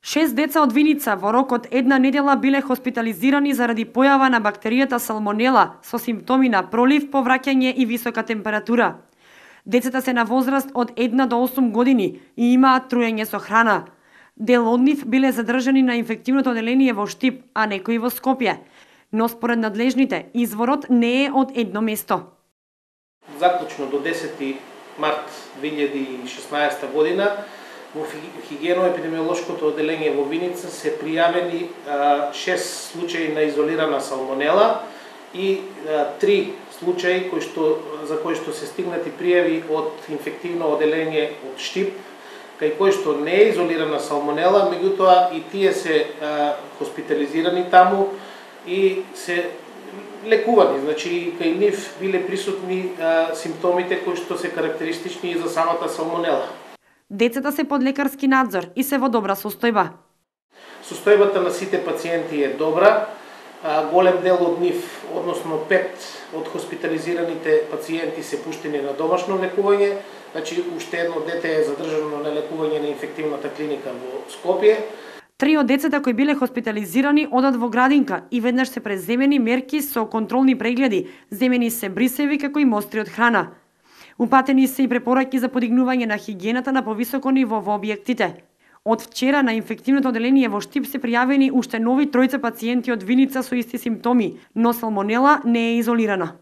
6 деца од Виница во рок од една недела биле хоспитализирани заради појава на бактеријата салмонела со симптоми на пролив, повраќање и висока температура. Децата се на возраст од 1 до 8 години и имаат труење со храна. Дел од нив биле задржани на инфективното оделение во Штип, а некои во Скопје. Но според надлежните, изворот не е од едно место. Заклучно до 10 март 2016 година во хигиено-епидемиолошкото оделение во Виница се пријавени 6 случаи на изолирана салмонела и 3 случаи за кои што се стигнати пријави од инфективно оделение од Штип, кај кој што не е изолирана салмонела, меѓутоа и тие се хоспитализирани таму и се лекувани, значи кај нив биле присутни симптомите кои што се карактеристични и за самата салмонела. Децата се под лекарски надзор и се во добра состојба. Состојбата на сите пациенти е добра. Голем дел од нив, односно 5 од хоспитализираните пациенти се пуштени на домашно лекување, значи уште едно дете е задржано на лекување на инфективната клиника во Скопје. 3 од децата кои биле хоспитализирани одат во градинка и веднаш се преземени мерки со контролни прегледи, земени се брисеви како и мостри од храна. Упатени се и препораки за подигнување на хигиената на повисоко ниво во објектите. Од вчера на инфективното оделение во Штип се пријавени уште нови 3 пациенти од Виница со исти симптоми, но салмонела не е изолирана.